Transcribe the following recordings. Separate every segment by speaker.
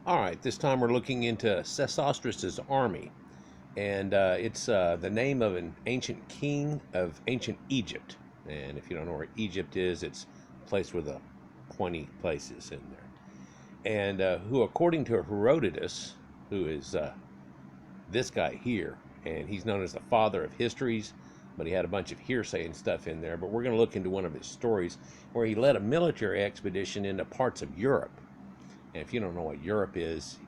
Speaker 1: All right, this time we're looking into Sesostris' army, and it's the name of an ancient king of ancient Egypt. And if you don't know where Egypt is, it's a place with a pointy places in there. And who, according to Herodotus, who is this guy here, and he's known as the father of histories, but he had a bunch of hearsay and stuff in there. But we're going to look into one of his stories where he led a military expedition into parts of Europe. And if you don't know what Europe is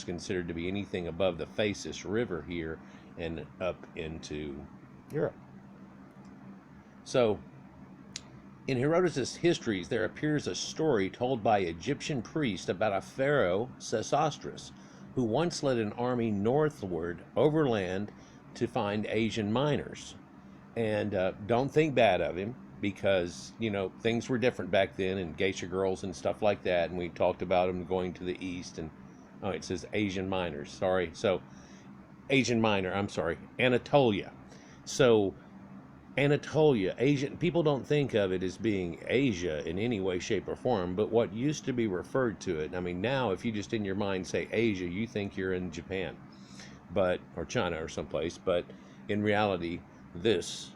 Speaker 1: considered to be anything above the Phasis River here and up into Europe. So, in Herodotus' histories, there appears a story told by Egyptian priest about a pharaoh, Sesostris, who once led an army northward overland to find Asian miners. And don't think bad of him, because, you know, things were different back then, and geisha girls and stuff like that, and we talked about them going to the east, and oh, it says Asian miners, sorry. So Asian minor, I'm sorry, Anatolia. So Anatolia, Asian, people don't think of it as being Asia in any way, shape, or form, but what used to be referred to it, I mean, now if you just in your mind say Asia, you think you're in Japan, but, or China or someplace, but in reality, this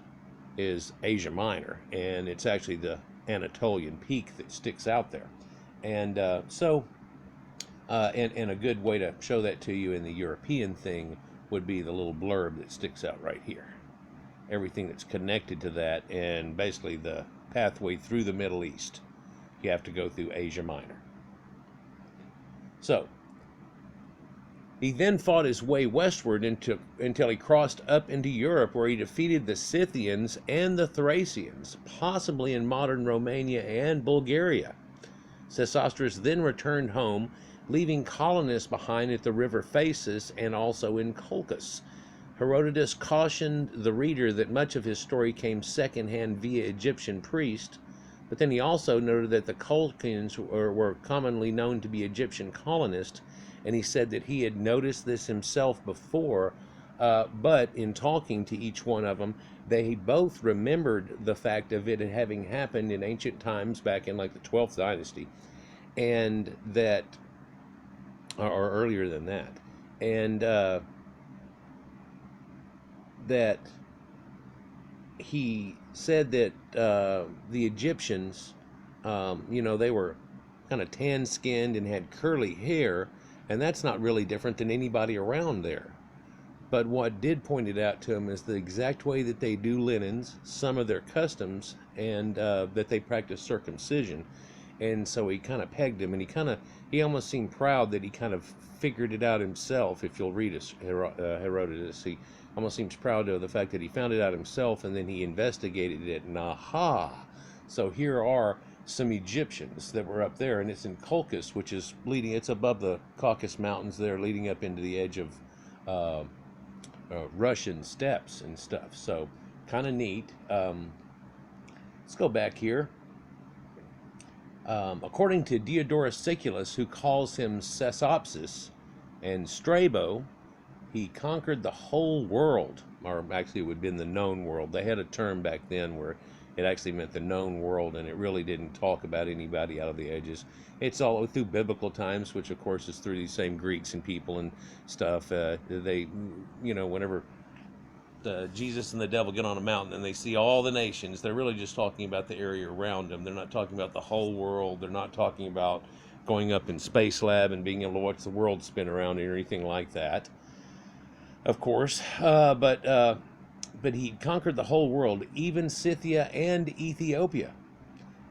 Speaker 1: is Asia Minor, and it's actually the Anatolian peak that sticks out there. And and a good way to show that to you in the European thing would be the little blurb that sticks out right here. Everything that's connected to that, and basically the pathway through the Middle East, you have to go through Asia Minor. So he then fought his way westward until he crossed up into Europe, where he defeated the Scythians and the Thracians, possibly in modern Romania and Bulgaria. Sesostris then returned home, leaving colonists behind at the river Phasis and also in Colchis. Herodotus cautioned the reader that much of his story came secondhand via Egyptian priests, but then he also noted that the Colchians were commonly known to be Egyptian colonists, and he said that he had noticed this himself before, but in talking to each one of them, they both remembered the fact of it having happened in ancient times back in like the 12th dynasty, and that, or earlier than that, and that he said that the Egyptians, you know, they were kind of tan-skinned and had curly hair, and that's not really different than anybody around there. But what did point it out to him is the exact way that they do linens, some of their customs, and that they practice circumcision. And so he kind of pegged him, and he almost seemed proud that he kind of figured it out himself. If you'll read Herodotus, he almost seems proud of the fact that he found it out himself, and then he investigated it, and aha! So here are some Egyptians that were up there, and it's in Colchis, which is it's above the Caucasus Mountains there, leading up into the edge of Russian steppes and stuff. So kind of neat. Let's go back here. According to Diodorus Siculus, who calls him Sesostris, and Strabo, he conquered the whole world, or actually it would have been the known world. They had a term back then where it actually meant the known world, and it really didn't talk about anybody out of the edges. It's all through biblical times, which of course is through these same Greeks and people and stuff. They, you know, whenever Jesus and the devil get on a mountain and they see all the nations, they're really just talking about the area around them. They're not talking about the whole world. They're not talking about going up in Space Lab and being able to watch the world spin around or anything like that, of course. But he conquered the whole world, even Scythia and Ethiopia.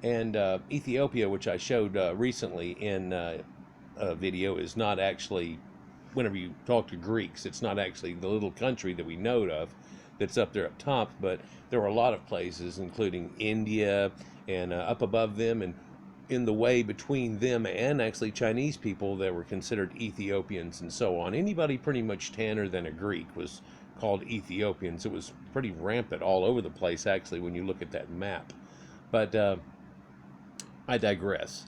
Speaker 1: And Ethiopia, which I showed recently in a video, is not actually, whenever you talk to Greeks, it's not actually the little country that we know of that's up there up top, but there were a lot of places, including India, and up above them, and in the way between them and actually Chinese people that were considered Ethiopians and so on. Anybody pretty much tanner than a Greek was called Ethiopians. It was pretty rampant all over the place, actually, when you look at that map. But I digress.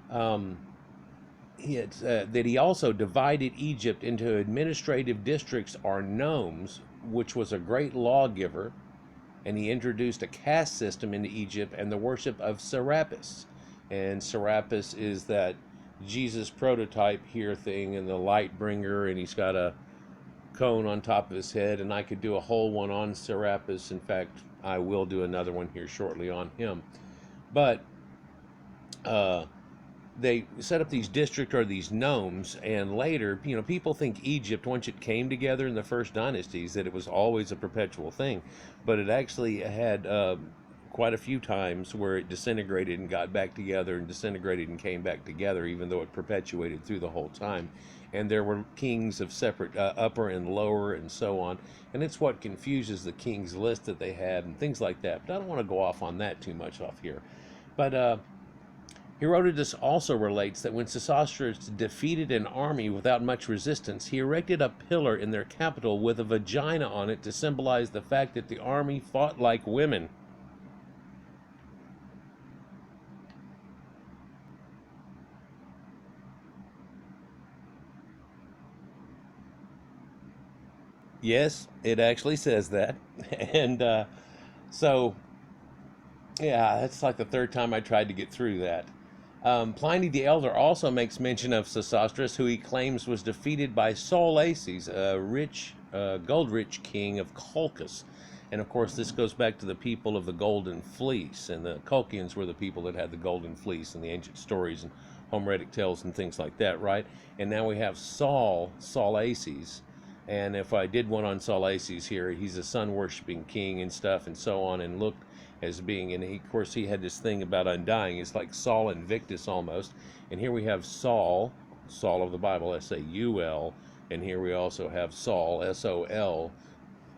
Speaker 1: That he also divided Egypt into administrative districts, or nomes, which was a great lawgiver, and he introduced a caste system into Egypt and the worship of Serapis. And Serapis is that Jesus prototype here thing and the light bringer, and he's got a cone on top of his head, and I could do a whole one on Serapis. In fact, I will do another one here shortly on him. But they set up these districts or these nomes, and later, people think Egypt, once it came together in the first dynasties, that it was always a perpetual thing, but it actually had quite a few times where it disintegrated and got back together and disintegrated and came back together, even though it perpetuated through the whole time. And there were kings of separate upper and lower and so on, and it's what confuses the kings list that they had and things like that. But I don't want to go off on that too much off here. But Herodotus also relates that when Sesostris defeated an army without much resistance, he erected a pillar in their capital with a vagina on it to symbolize the fact that the army fought like women. Yes, it actually says that. And so, yeah, that's like the third time I tried to get through that. Pliny the Elder also makes mention of Sesostris, who he claims was defeated by Solaces, a gold-rich king of Colchis. And of course, this goes back to the people of the Golden Fleece, and the Colchians were the people that had the Golden Fleece in the ancient stories and Homeric tales and things like that, right? And now we have Solaces. And if I did one on Solaces here, he's a sun-worshipping king and stuff and so on, and looked as being, and of course he had this thing about undying. It's like Saul Invictus almost. And here we have Saul of the Bible, S-A-U-L, and here we also have Saul, S-O-L,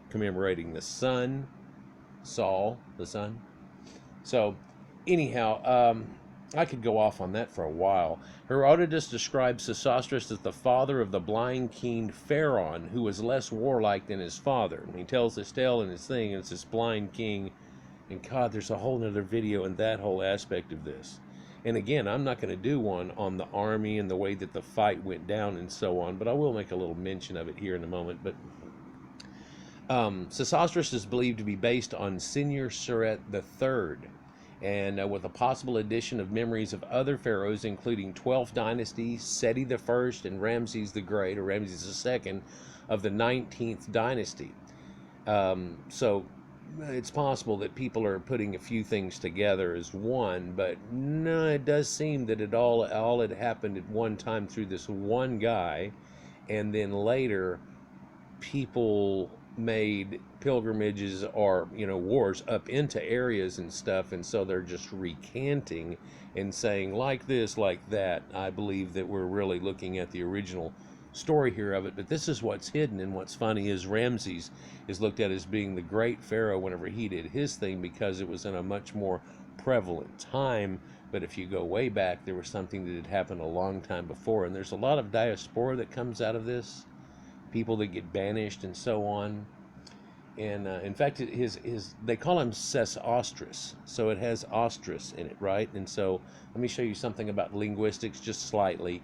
Speaker 1: commemorating the sun, Saul, the sun. So anyhow, I could go off on that for a while. Herodotus describes Sesostris as the father of the blind king Pharaon, who was less warlike than his father. And he tells this tale in his thing, and it's this blind king. And God, there's a whole nother video in that whole aspect of this. And again, I'm not going to do one on the army and the way that the fight went down and so on, but I will make a little mention of it here in a moment. But Sesostris is believed to be based on Senusret III, and with a possible addition of memories of other pharaohs, including 12th dynasty, Seti I, and Ramses the Great, or Ramses II, of the 19th dynasty. So it's possible that people are putting a few things together as one, but no, it does seem that it all had happened at one time through this one guy, and then later people made pilgrimages or wars up into areas and stuff, and so they're just recanting and saying like this, like that. I believe that we're really looking at the original story here of it, but this is what's hidden. And what's funny is Ramses is looked at as being the great pharaoh whenever he did his thing, because it was in a much more prevalent time. But if you go way back, there was something that had happened a long time before, and there's a lot of diaspora that comes out of this, people that get banished and so on. And in fact, they call him Sesostris, so it has ostrus in it, right? And so let me show you something about linguistics just slightly.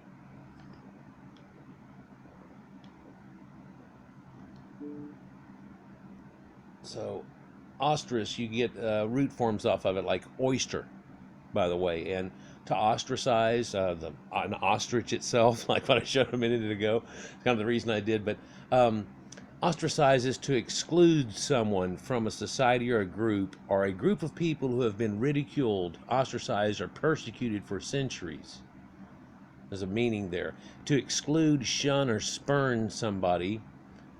Speaker 1: So ostrus, you get root forms off of it, like oyster, by the way. And to ostracize, an ostrich itself, like what I showed a minute ago, kind of the reason I did. But ostracize is to exclude someone from a society or a group of people who have been ridiculed, ostracized, or persecuted for centuries. There's a meaning there. To exclude, shun, or spurn somebody.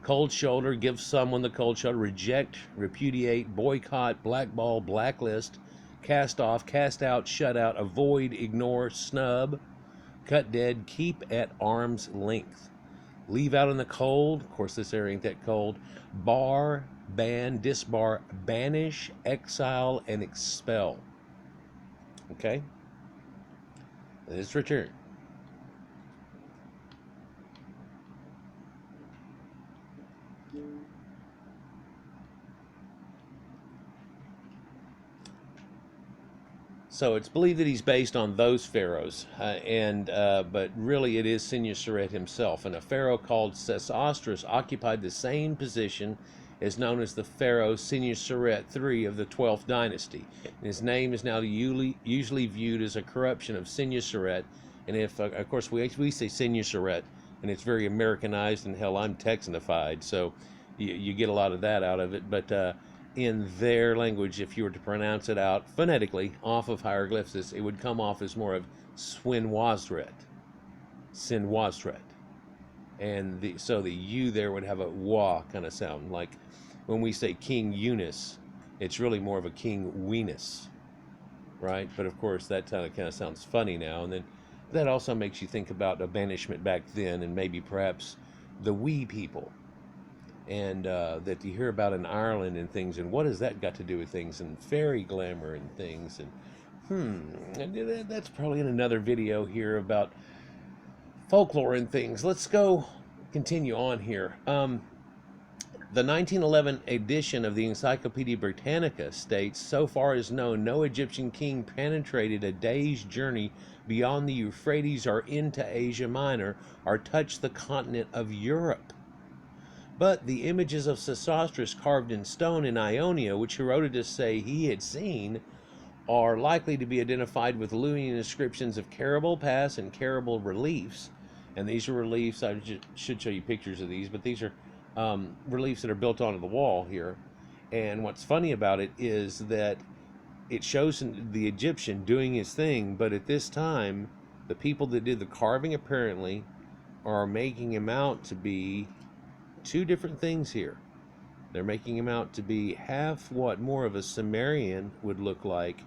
Speaker 1: Cold shoulder, give someone the cold shoulder. Reject, repudiate, boycott, blackball, blacklist, cast off, cast out, shut out, avoid, ignore, snub, cut dead, keep at arm's length. Leave out in the cold. Of course, this area ain't that cold. Bar, ban, disbar, banish, exile, and expel. Okay? Let's return. So it's believed that he's based on those pharaohs, but really it is Senusret himself. And a pharaoh called Sesostris occupied the same position as known as the pharaoh Senusret III of the 12th dynasty. And his name is now usually viewed as a corruption of Senusret, And if, of course, we say Senusret, and it's very Americanized, and hell, I'm Texanified, so you get a lot of that out of it. But in their language, if you were to pronounce it out phonetically off of hieroglyphs, it would come off as more of Swinwasret, Sinwasret. And so the U there would have a wah kind of sound. Like when we say King Eunice, it's really more of a King Weenus, right? But of course, that kind of sounds funny now. And then that also makes you think about a banishment back then, and maybe perhaps the wee people, and that you hear about in Ireland and things, and what has that got to do with things, and fairy glamour and things, and that's probably in another video here about folklore and things. Let's go continue on here. The 1911 edition of the Encyclopedia Britannica states, so far as known, no Egyptian king penetrated a day's journey beyond the Euphrates or into Asia Minor, or touched the continent of Europe. But the images of Sesostris carved in stone in Ionia, which Herodotus say he had seen, are likely to be identified with Luwian inscriptions of Caribal Pass and Caribal reliefs. And these are reliefs, I should show you pictures of these, but these are reliefs that are built onto the wall here. And what's funny about it is that it shows the Egyptian doing his thing, but at this time, the people that did the carving apparently are making him out to be two different things here. They're making him out to be half what more of a Sumerian would look like.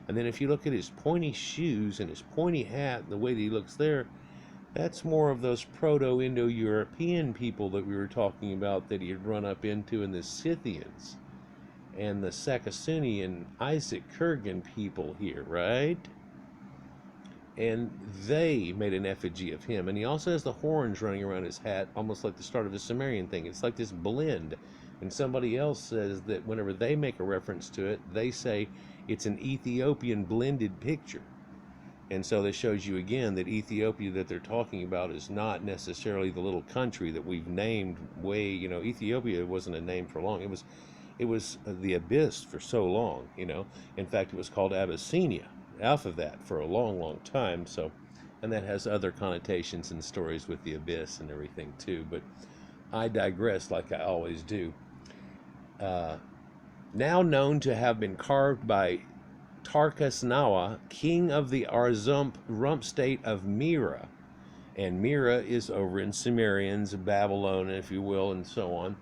Speaker 1: And then if you look at his pointy shoes and his pointy hat, the way that he looks there, that's more of those Proto-Indo-European people that we were talking about that he had run up into, in the Scythians and the Sacasuni and Isaac Kurgan people here, right? And they made an effigy of him. And he also has the horns running around his hat, almost like the start of the Sumerian thing. It's like this blend. And somebody else says that whenever they make a reference to it, they say it's an Ethiopian blended picture. And so this shows you again that Ethiopia that they're talking about is not necessarily the little country that we've named way, Ethiopia wasn't a name for long. It was the abyss for so long, In fact, it was called Abyssinia, off of that, for a long, long time. So, and that has other connotations and stories with the abyss and everything too. But I digress, like I always do. Now known to have been carved by Tarkas Nawa, king of the Arzump rump state of Mira. And Mira is over in Sumerians, Babylon, if you will, and so on,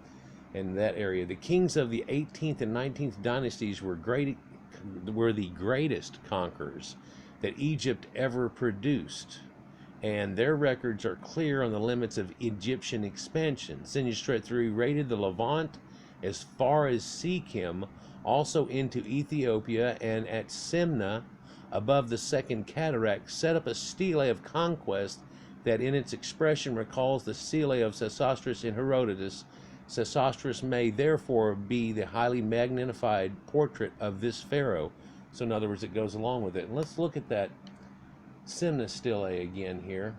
Speaker 1: in that area. The kings of the 18th and 19th dynasties were the greatest conquerors that Egypt ever produced, and their records are clear on the limits of Egyptian expansion. Senusret III raided the Levant as far as Sikkim, also into Ethiopia, and at Semna, above the Second Cataract, set up a stelae of conquest that in its expression recalls the stelae of Sesostris in Herodotus. Sesostris may therefore be the highly magnified portrait of this pharaoh. So in other words, it goes along with it. And let's look at that Semna stelae again here.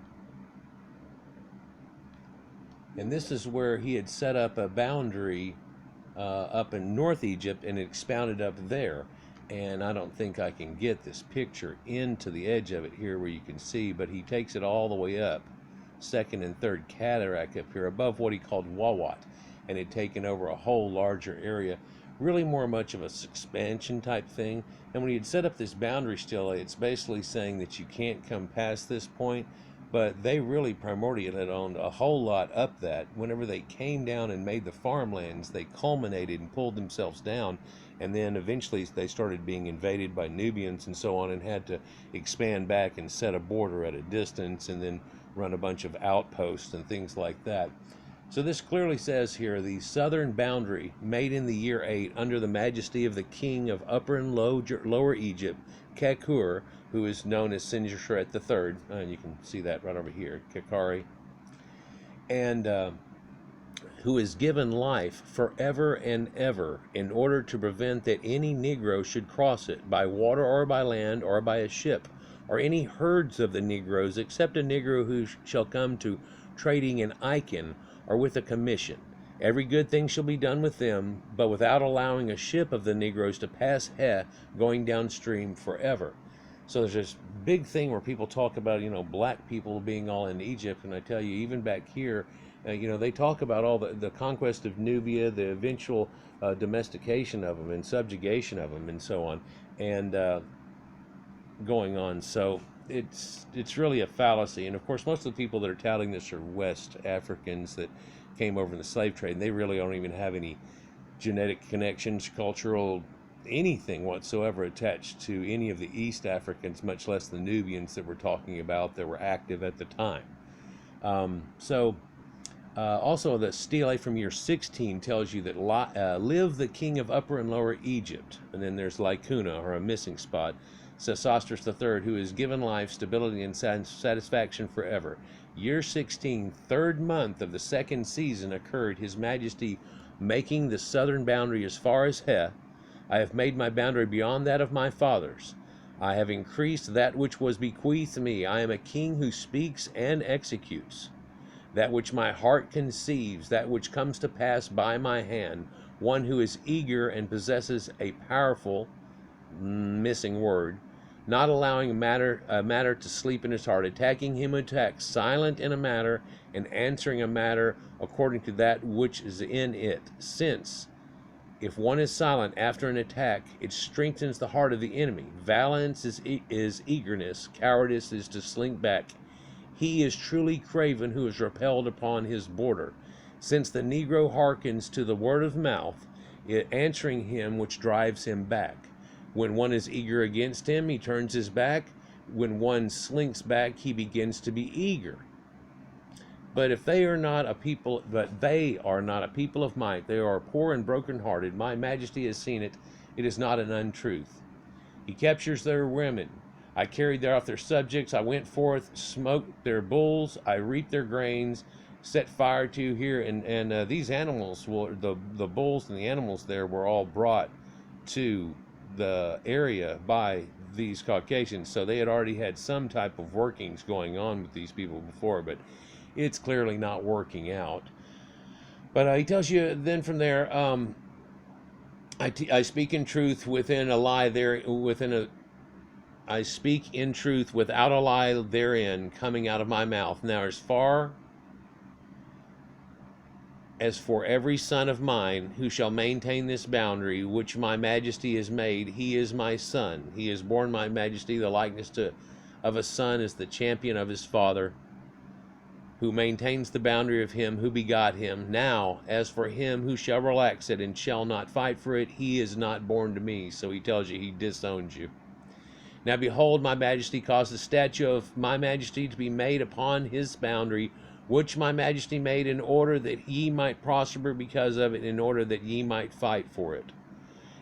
Speaker 1: And this is where he had set up a boundary up in North Egypt, and it expounded up there. And I don't think I can get this picture into the edge of it here where you can see, but he takes it all the way up, Second and Third Cataract up here, above what he called Wawat, and had taken over a whole larger area, really more much of a expansion type thing. And when he had set up this boundary stele, it's basically saying that you can't come past this point, but they really primordially had owned a whole lot up that. Whenever they came down and made the farmlands, they culminated and pulled themselves down, and then eventually they started being invaded by Nubians and so on, and had to expand back and set a border at a distance, and then run a bunch of outposts and things like that. So this clearly says here, the southern boundary made in the year 8 under the majesty of the king of Upper and Lower Egypt, Conqueror, who is known as Senusret III, and you can see that right over here, Kakari, and who is given life forever and ever in order to prevent that any Negro should cross it by water or by land or by a ship, or any herds of the Negroes, except a Negro who shall come to trading in Icon or with a commission. Every good thing shall be done with them, but without allowing a ship of the Negroes to pass He, going downstream forever. So there's this big thing where people talk about, black people being all in Egypt, and I tell you, even back here, they talk about all the conquest of Nubia, the eventual domestication of them and subjugation of them, and so on, and going on. So it's really a fallacy. And of course, most of the people that are touting this are West Africans that came over in the slave trade, and they really don't even have any genetic connections, cultural, anything whatsoever attached to any of the East Africans, much less the Nubians that we're talking about that were active at the time. Also, the stelae from year 16 tells you that live the king of Upper and Lower Egypt. And then there's lacuna, or a missing spot, Sesostris III, who is given life, stability, and satisfaction forever. Year 16, third month of the second season occurred, his majesty making the southern boundary as far as He. I have made my boundary beyond that of my fathers. I have increased that which was bequeathed me. I am a king who speaks and executes. That which my heart conceives, that which comes to pass by my hand, one who is eager and possesses a powerful, missing word, not allowing a matter to sleep in his heart, attacking him who attacks, silent in a matter, and answering a matter according to that which is in it. Since, if one is silent after an attack, it strengthens the heart of the enemy. Valence is eagerness, cowardice is to slink back. He is truly craven who is repelled upon his border. Since the Negro hearkens to the word of mouth, it answering him which drives him back. When one is eager against him, he turns his back. When one slinks back, he begins to be eager. But they are not a people of might. They are poor and broken-hearted. My majesty has seen it. It is not an untruth. He captures their women. I carried off their subjects. I went forth, smoked their bulls. I reaped their grains, set fire to here. And these animals, the bulls and the animals there were all brought to the area by these Caucasians. So they had already had some type of workings going on with these people before, but it's clearly not working out. But he tells you then from there, I speak in truth within a lie there, I speak in truth without a lie therein coming out of my mouth. Now, as far as for every son of mine who shall maintain this boundary which my majesty has made, he is my son. He has borne my majesty the likeness of a son as the champion of his father, who maintains the boundary of him who begot him. Now, as for him who shall relax it and shall not fight for it, he is not born to me. So he tells you he disowns you. Now behold, my majesty caused the statue of my majesty to be made upon his boundary, which my majesty made in order that ye might prosper because of it, in order that ye might fight for it.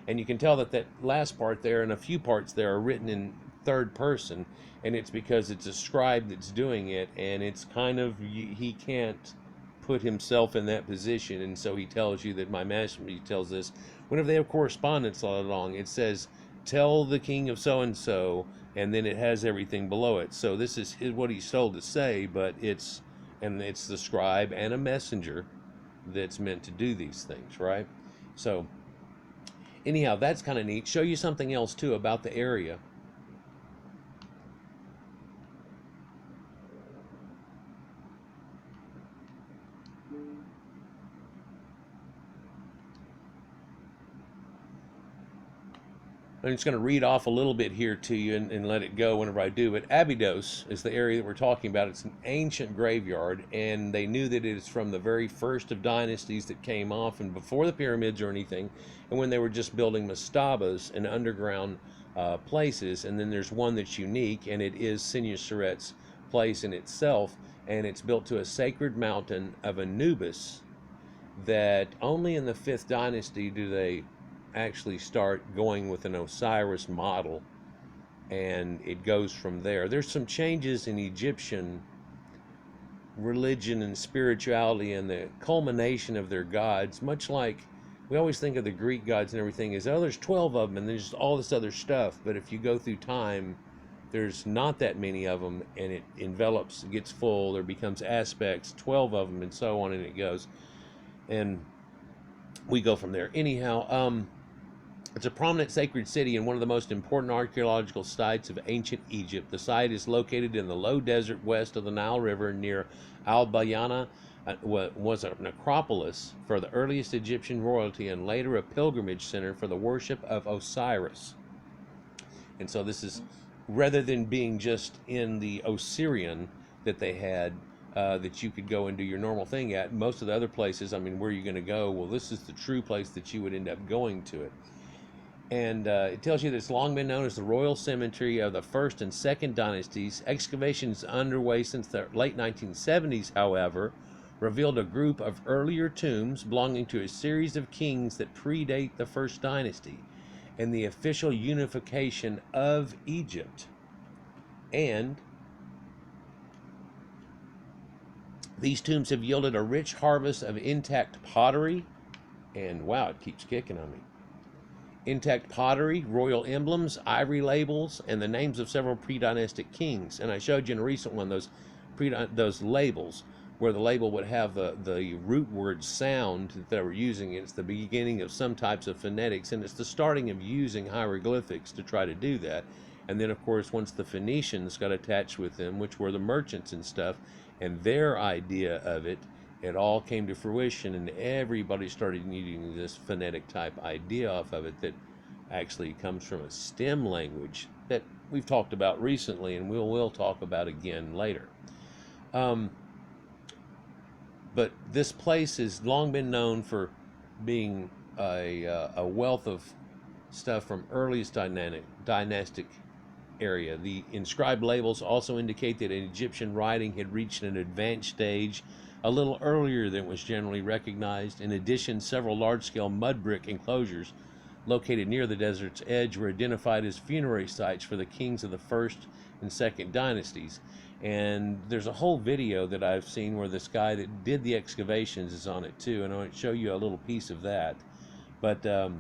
Speaker 1: And you can tell that last part there and a few parts there are written in third person, and it's because it's a scribe that's doing it, and it's kind of, he can't put himself in that position, and so he tells you that my majesty tells this. Whenever they have correspondence all along, it says, tell the king of so-and-so, and then it has everything below it. So this is what he's told to say, but it's the scribe and a messenger that's meant to do these things, right? So anyhow, that's kind of neat. Show you something else too about the area. I'm just going to read off a little bit here to you and let it go whenever I do. But Abydos is the area that we're talking about. It's an ancient graveyard, and they knew that it is from the very first of dynasties that came off, and before the pyramids or anything, and when they were just building mastabas and underground places. And then there's one that's unique, and it is Senusret's place in itself, and it's built to a sacred mountain of Anubis that only in the 5th dynasty do they actually start going with an Osiris model, and it goes from there. There's some changes in Egyptian religion and spirituality and the culmination of their gods, much like we always think of the Greek gods and everything as, oh, there's 12 of them and there's all this other stuff. But if you go through time, there's not that many of them, and it envelops, it gets full, there becomes aspects, 12 of them, and so on, and it goes. And we go from there. Anyhow, It's a prominent sacred city and one of the most important archaeological sites of ancient Egypt. The site is located in the low desert west of the Nile River near Al Bayana. Was a necropolis for the earliest Egyptian royalty and later a pilgrimage center for the worship of Osiris. And so this is, rather than being just in the Osirian that they had, that you could go and do your normal thing at, most of the other places, I mean, where are you going to go? Well, this is the true place that you would end up going to it. And it tells you that it's long been known as the royal cemetery of the first and second dynasties. Excavations underway since the late 1970s, however, revealed a group of earlier tombs belonging to a series of kings that predate the first dynasty and the official unification of Egypt. And these tombs have yielded a rich harvest of intact pottery, and wow, it keeps kicking on me. Intact pottery, royal emblems, ivory labels, and the names of several pre-dynastic kings. And I showed you in a recent one those labels, where the label would have the root word sound that they were using. It's the beginning of some types of phonetics, and it's the starting of using hieroglyphics to try to do that. And then, of course, once the Phoenicians got attached with them, which were the merchants and stuff, and their idea of it, it all came to fruition, and everybody started needing this phonetic type idea off of it that actually comes from a stem language that we've talked about recently, and we'll talk about again later. But this place has long been known for being a wealth of stuff from earliest dynastic area. The inscribed labels also indicate that Egyptian writing had reached an advanced stage a little earlier than was generally recognized. In addition, several large-scale mud brick enclosures located near the desert's edge were identified as funerary sites for the kings of the first and second dynasties. And there's a whole video that I've seen where this guy that did the excavations is on it too, and I want to show you a little piece of that. But a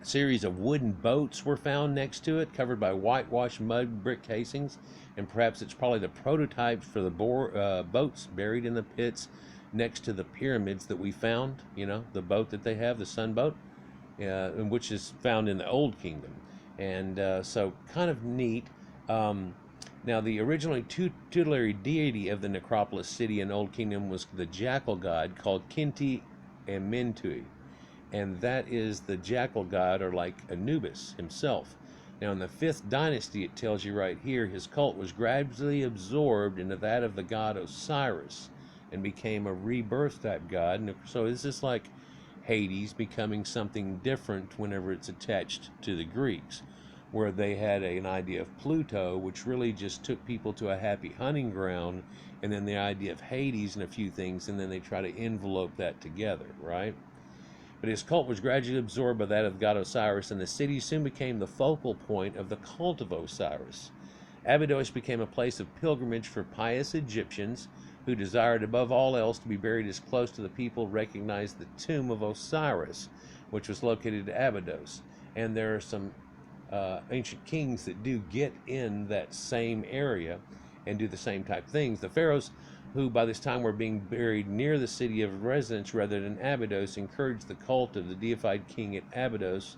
Speaker 1: series of wooden boats were found next to it, covered by whitewashed mud brick casings, and perhaps it's probably the prototypes for the boats buried in the pits next to the pyramids that we found. You know, the boat that they have, the sun boat, which is found in the Old Kingdom. And so kind of neat. Now, the originally tutelary deity of the necropolis city in Old Kingdom was the jackal god called Kinti Amintui, and that is the jackal god, or like Anubis himself. Now, in the 5th dynasty, it tells you right here, his cult was gradually absorbed into that of the god Osiris and became a rebirth type god. And so it's just like Hades becoming something different whenever it's attached to the Greeks, where they had an idea of Pluto, which really just took people to a happy hunting ground, and then the idea of Hades and a few things, and then they try to envelope that together, right? But his cult was gradually absorbed by that of god Osiris, and the city soon became the focal point of the cult of Osiris. Abydos became a place of pilgrimage for pious Egyptians who desired above all else to be buried as close to the people recognized the tomb of Osiris, which was located at Abydos. And there are some ancient kings that do get in that same area and do the same type things. The pharaohs, who by this time were being buried near the city of residence rather than Abydos, encouraged the cult of the deified king at Abydos.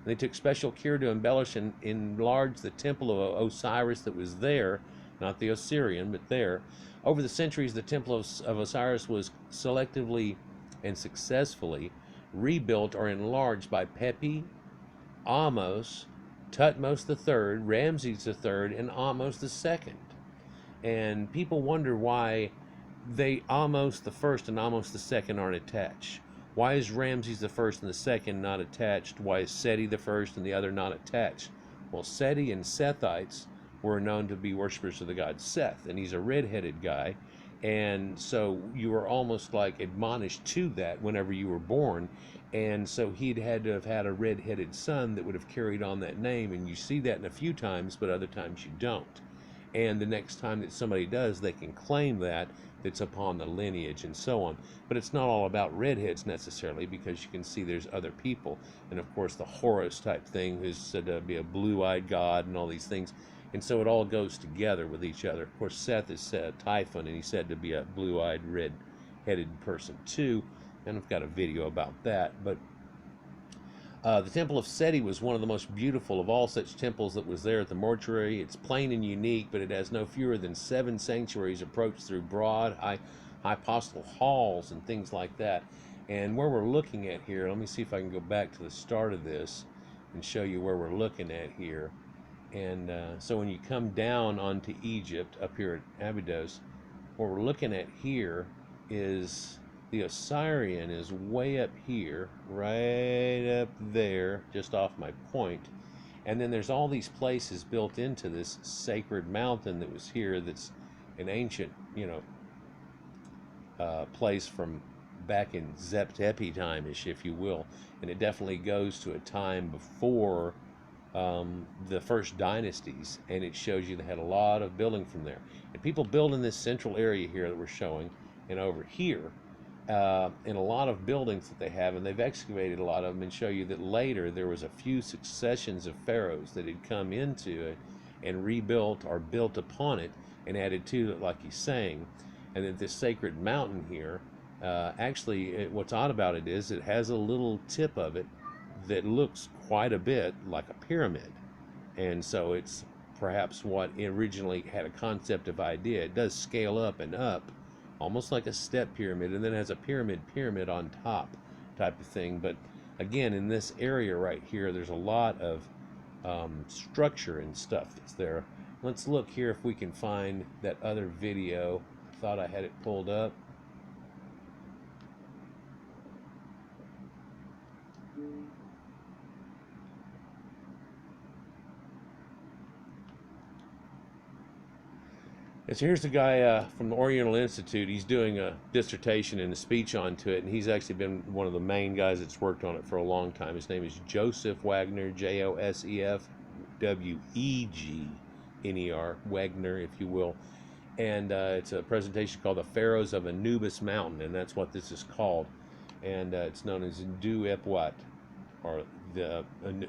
Speaker 1: They took special care to embellish and enlarge the temple of Osiris that was there, not the Osirian, but there. Over the centuries, the temple of Osiris was selectively and successfully rebuilt or enlarged by Pepi, Ahmose, Tutmos III, Ramses III, and Ahmose II. And people wonder why Ahmose the First and Ahmose II aren't attached. Why is Ramses the First and the Second not attached? Why is Seti the First and the other not attached? Well, Seti and Sethites were known to be worshippers of the god Seth, and he's a red-headed guy, and so you were almost like admonished to that whenever you were born, and so he'd had to have had a red-headed son that would have carried on that name, and you see that in a few times, but other times you don't. And the next time that somebody does, they can claim that it's upon the lineage and so on. But it's not all about redheads necessarily, because you can see there's other people. And of course the Horus type thing, who's said to be a blue-eyed god and all these things. And so it all goes together with each other. Of course Seth is Typhon, and he's said to be a blue-eyed, red-headed person too. And I've got a video about that. But The Temple of Seti was one of the most beautiful of all such temples that was there at the mortuary. It's plain and unique, but it has no fewer than 7 sanctuaries approached through broad, hypostyle halls and things like that. And where we're looking at here, let me see if I can go back to the start of this and show you where we're looking at here. And so when you come down onto Egypt, up here at Abydos, what we're looking at here is the Osirian is way up here, right up there, just off my point. And then there's all these places built into this sacred mountain that was here that's an ancient, place from back in Zep-Tepi time-ish, if you will. And it definitely goes to a time before the first dynasties, and it shows you they had a lot of building from there. And people build in this central area here that we're showing, and over here, in a lot of buildings that they have, and they've excavated a lot of them and show you that later there was a few successions of pharaohs that had come into it and rebuilt or built upon it and added to it, like he's saying. And that this sacred mountain here, what's odd about it is it has a little tip of it that looks quite a bit like a pyramid. And so it's perhaps what originally had a concept of idea. It does scale up and up, almost like a step pyramid, and then has a pyramid on top type of thing. But again, in this area right here, there's a lot of structure and stuff that's there. Let's look here if we can find that other video. I thought I had it pulled up. So here's the guy from the Oriental Institute. He's doing a dissertation and a speech onto it, and he's actually been one of the main guys that's worked on it for a long time. His name is Joseph Wagner, Josef-Wegner, Wagner, if you will. And it's a presentation called The Pharaohs of Anubis Mountain, and that's what this is called. And it's known as Ndu-Epwat, or the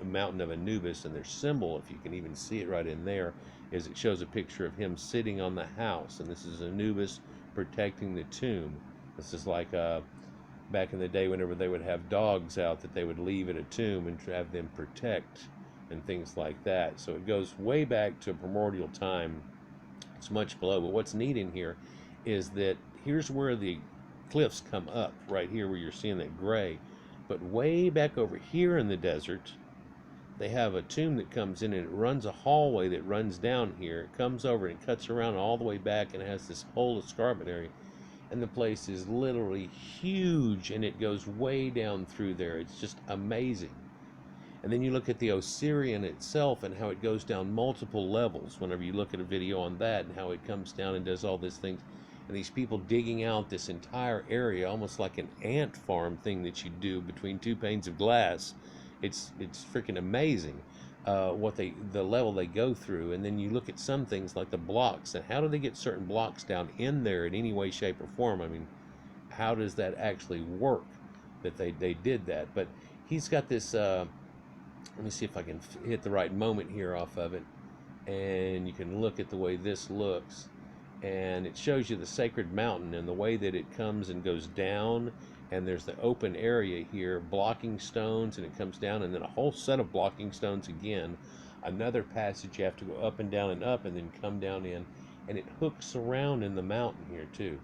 Speaker 1: mountain of Anubis, and their symbol, if you can even see it right in there, is it shows a picture of him sitting on the house, and this is Anubis protecting the tomb. This is like back in the day whenever they would have dogs out that they would leave at a tomb and have them protect and things like that. So it goes way back to a primordial time. It's much below, but what's neat in here is that here's where the cliffs come up, right here where you're seeing that gray. But way back over here in the desert, they have a tomb that comes in, and it runs a hallway that runs down here. It comes over and cuts around all the way back and has this whole escarpment area. And the place is literally huge, and it goes way down through there. It's just amazing. And then you look at the Osirian itself and how it goes down multiple levels whenever you look at a video on that, and how it comes down and does all these things. And these people digging out this entire area, almost like an ant farm thing that you do between 2 panes of glass. It's freaking amazing the level they go through. And then you look at some things like the blocks, and how do they get certain blocks down in there in any way, shape, or form? I mean, how does that actually work that they did that? But he's got this, let me see if I can hit the right moment here off of it, and you can look at the way this looks, and it shows you the sacred mountain and the way that it comes and goes down. And there's the open area here, blocking stones, and it comes down, and then a whole set of blocking stones again. Another passage you have to go up and down and up, and then come down in, and it hooks around in the mountain here too.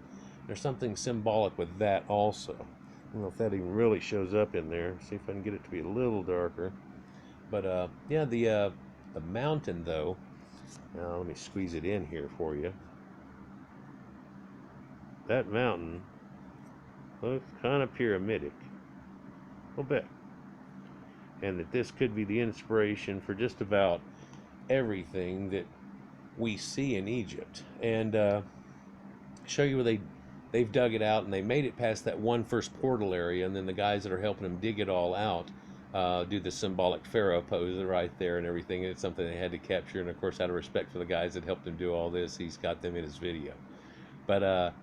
Speaker 1: There's something symbolic with that also. I don't know if that even really shows up in there. See if I can get it to be a little darker. But yeah, the mountain though. Now let me squeeze it in here for you. That mountain looks kind of pyramidic, a little bit, and that this could be the inspiration for just about everything that we see in Egypt. And show you where they've dug it out, and they made it past that one first portal area, and then the guys that are helping them dig it all out do the symbolic pharaoh pose right there and everything. It's something they had to capture, and of course out of respect for the guys that helped him do all this, he's got them in his video. But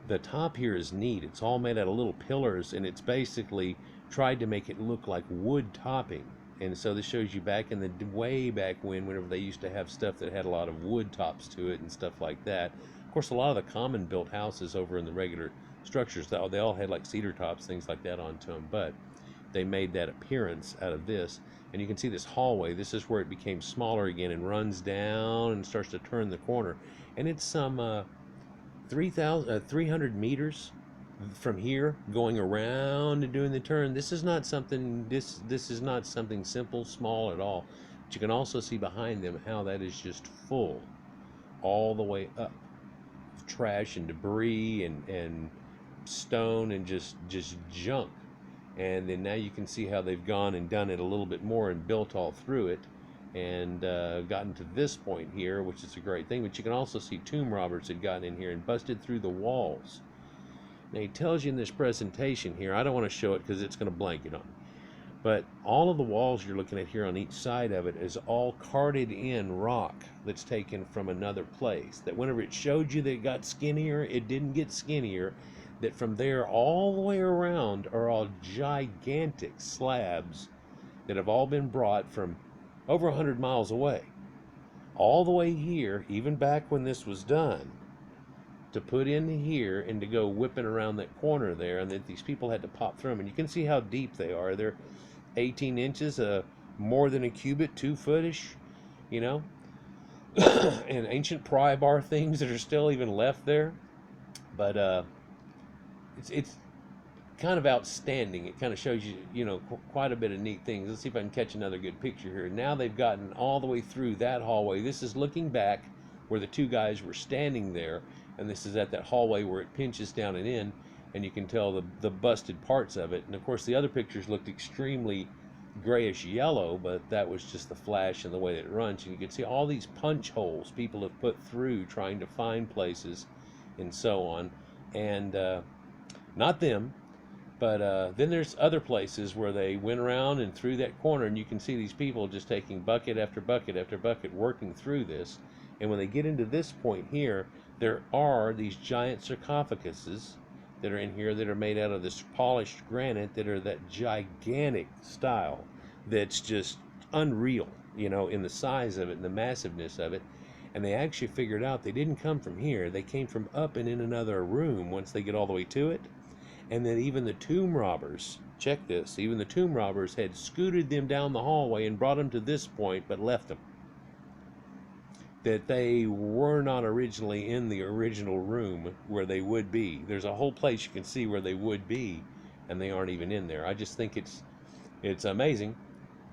Speaker 1: the top here is neat. It's all made out of little pillars, and it's basically tried to make it look like wood topping. And so this shows you back in the way back whenever they used to have stuff that had a lot of wood tops to it and stuff like that. Of course, a lot of the common built houses over in the regular structures, they all had like cedar tops, things like that onto them. But they made that appearance out of this. And you can see this hallway. This is where it became smaller again and runs down and starts to turn the corner. And it's some 300 meters from here, going around and doing the turn. This is not something. This is not something simple, small at all. But you can also see behind them how that is just full, all the way up, of trash and debris and stone and just junk. And then now you can see how they've gone and done it a little bit more and built all through it, and gotten to this point here, which is a great thing. But you can also see tomb robbers had gotten in here and busted through the walls. Now he tells you in this presentation here, I don't want to show it because it's going to blank it on, but all of the walls you're looking at here on each side of it is all carted in rock that's taken from another place. That whenever it showed you that it got skinnier, it didn't get skinnier. That from there all the way around are all gigantic slabs that have all been brought from over 100 miles away, all the way here, even back when this was done, to put in here and to go whipping around that corner there, and that these people had to pop through them. And you can see how deep they are. They're 18 inches, more than a cubit, 2 footish, you know, and ancient pry bar things that are still even left there. But it's kind of outstanding. It kind of shows you, you know, quite a bit of neat things. Let's see if I can catch another good picture here. Now they've gotten all the way through that hallway. This is looking back where the two guys were standing there, and this is at that hallway where it pinches down and in, and you can tell the busted parts of it. And of course the other pictures looked extremely grayish yellow, but that was just the flash and the way that it runs. And you can see all these punch holes people have put through trying to find places and so on. And not them, but then there's other places where they went around and through that corner, and you can see these people just taking bucket after bucket after bucket working through this. And when they get into this point here, there are these giant sarcophaguses that are in here that are made out of this polished granite that are that gigantic style that's just unreal, you know, in the size of it and the massiveness of it. And they actually figured out they didn't come from here. They came from up and in another room once they get all the way to it. And then even the tomb robbers, check this, even the tomb robbers had scooted them down the hallway and brought them to this point, but left them. That they were not originally in the original room where they would be. There's a whole place you can see where they would be, and they aren't even in there. I just think it's amazing,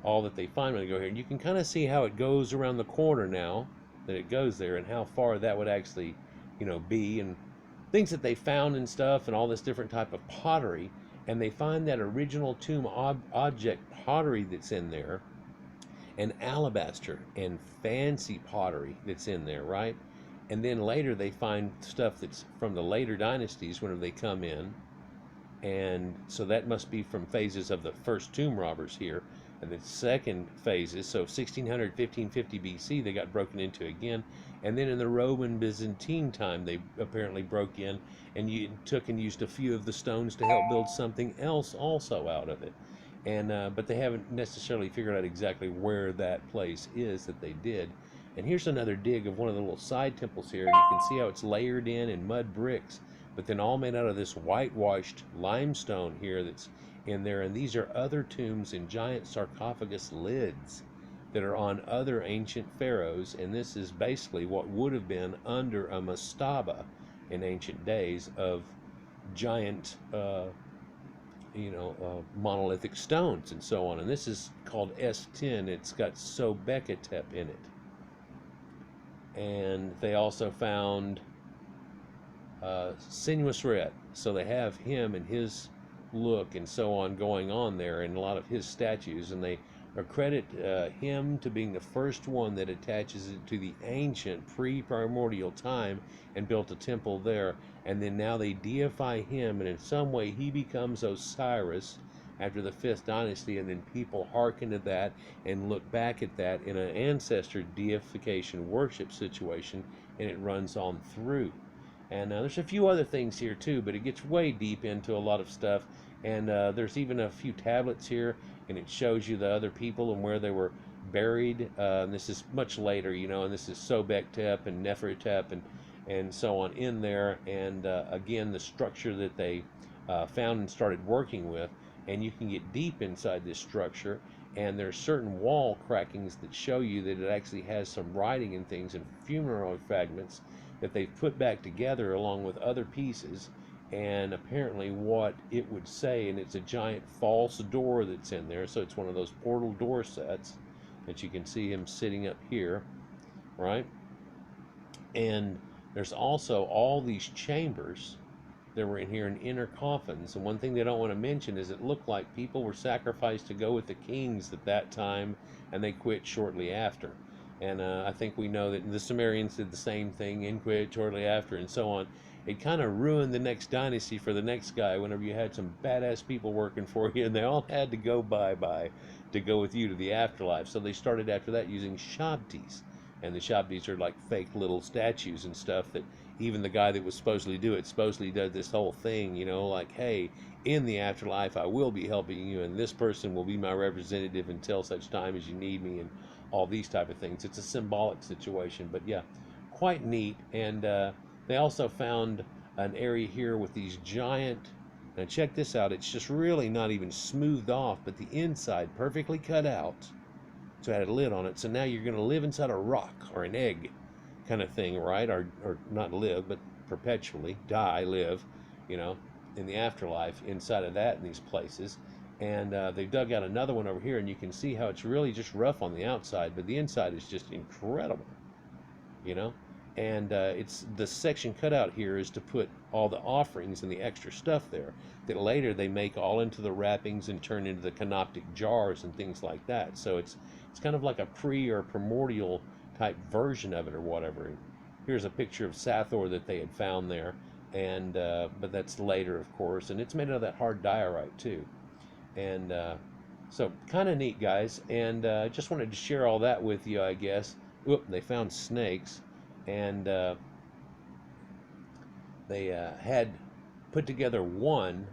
Speaker 1: all that they find when they go here. And you can kind of see how it goes around the corner now, that it goes there, and how far that would actually, you know, be, and things that they found and stuff, and all this different type of pottery. And they find that original tomb object pottery that's in there, and alabaster and fancy pottery that's in there, right? And then later they find stuff that's from the later dynasties whenever they come in, and so that must be from phases of the first tomb robbers here. And the second phases, so 1600, 1550 BC, they got broken into again. And then in the Roman Byzantine time, they apparently broke in and took and used a few of the stones to help build something else also out of it. And but they haven't necessarily figured out exactly where that place is that they did. And here's another dig of one of the little side temples here, and you can see how it's layered in mud bricks, but then all made out of this whitewashed limestone here that's in there. And these are other tombs and giant sarcophagus lids that are on other ancient pharaohs. And this is basically what would have been under a mastaba in ancient days of giant monolithic stones and so on. And this is called S10. It's got Sobekatep in it. And they also found Senusret. So they have him and his look and so on going on there, and a lot of his statues. And they accredit him to being the first one that attaches it to the ancient pre-primordial time and built a temple there. And then now they deify him, and in some way he becomes Osiris after the 5th dynasty, and then people hearken to that and look back at that in an ancestor deification worship situation, and it runs on through. And there's a few other things here too, but it gets way deep into a lot of stuff. And there's even a few tablets here, and it shows you the other people and where they were buried. And this is much later, you know, and this is Sobekatep and Nefertep and so on in there. And again, the structure that they found and started working with. and you can get deep inside this structure, and there's certain wall crackings that show you that it actually has some writing and things and fumarole fragments that they've put back together along with other pieces, and apparently what it would say, and it's a giant false door that's in there, so it's one of those portal door sets that you can see him sitting up here, right? And there's also all these chambers that were in here in inner coffins. And one thing they don't want to mention is it looked like people were sacrificed to go with the kings at that time, and they quit shortly after. And I think we know that the Sumerians did the same thing and quit shortly after, and so on. It kind of ruined the next dynasty for the next guy whenever you had some badass people working for you, and they all had to go bye-bye to go with you to the afterlife. So they started after that using shabtis. And the shabtis are like fake little statues and stuff that even the guy that was supposedly did this whole thing, you know, like, hey, in the afterlife I will be helping you, and this person will be my representative until such time as you need me, and all these type of things. It's a symbolic situation, but yeah, quite neat. And they also found an area here with these giant, now check this out, it's just really not even smoothed off, but the inside perfectly cut out, so it had a lid on it. So now you're going to live inside a rock or an egg kind of thing, right? Or not live, but perpetually live, you know, in the afterlife inside of that in these places. And they dug out another one over here, and you can see how it's really just rough on the outside, but the inside is just incredible, you know. And it's the section cut out here is to put all the offerings and the extra stuff there that later they make all into the wrappings and turn into the canoptic jars and things like that. So it's kind of like a pre or primordial type version of it or whatever. Here's a picture of Sathor that they had found there, and but that's later, of course, and it's made out of that hard diorite too. And so kind of neat, guys. And I just wanted to share all that with you, I guess. Oop, they found snakes, and they had put together one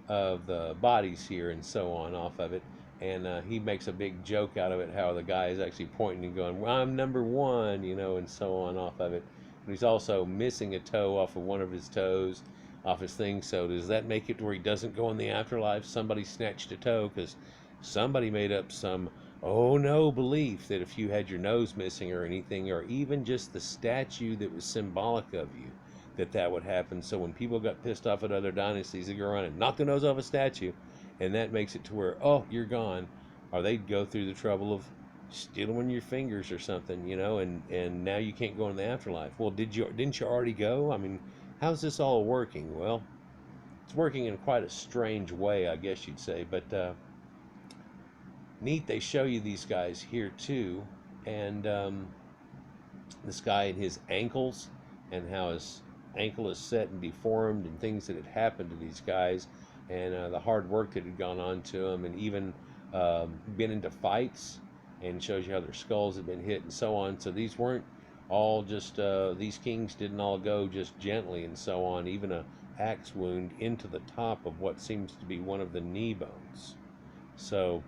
Speaker 1: of the bodies here and so on off of it, and he makes a big joke out of it, how the guy is actually pointing and going, well, I'm number one, you know, and so on off of it. But he's also missing a toe off of one of his toes off his thing. So does that make it where he doesn't go in the afterlife? Somebody snatched a toe because somebody made up some oh no belief that if you had your nose missing or anything, or even just the statue that was symbolic of you, that would happen. So when people got pissed off at other dynasties, they go around and knock the nose off a statue, and that makes it to where, oh, you're gone. Or they'd go through the trouble of stealing one of your fingers or something, you know, and now you can't go in the afterlife. Well, didn't you already go? I mean, how's this all working? Well, it's working in quite a strange way, I guess you'd say. But neat, they show you these guys here too, and this guy and his ankles, and how his ankle is set and deformed, and things that had happened to these guys, and the hard work that had gone on to them, and even been into fights, and shows you how their skulls had been hit and so on. So these weren't all just these kings didn't all go just gently and so on. Even a axe wound into the top of what seems to be one of the knee bones. So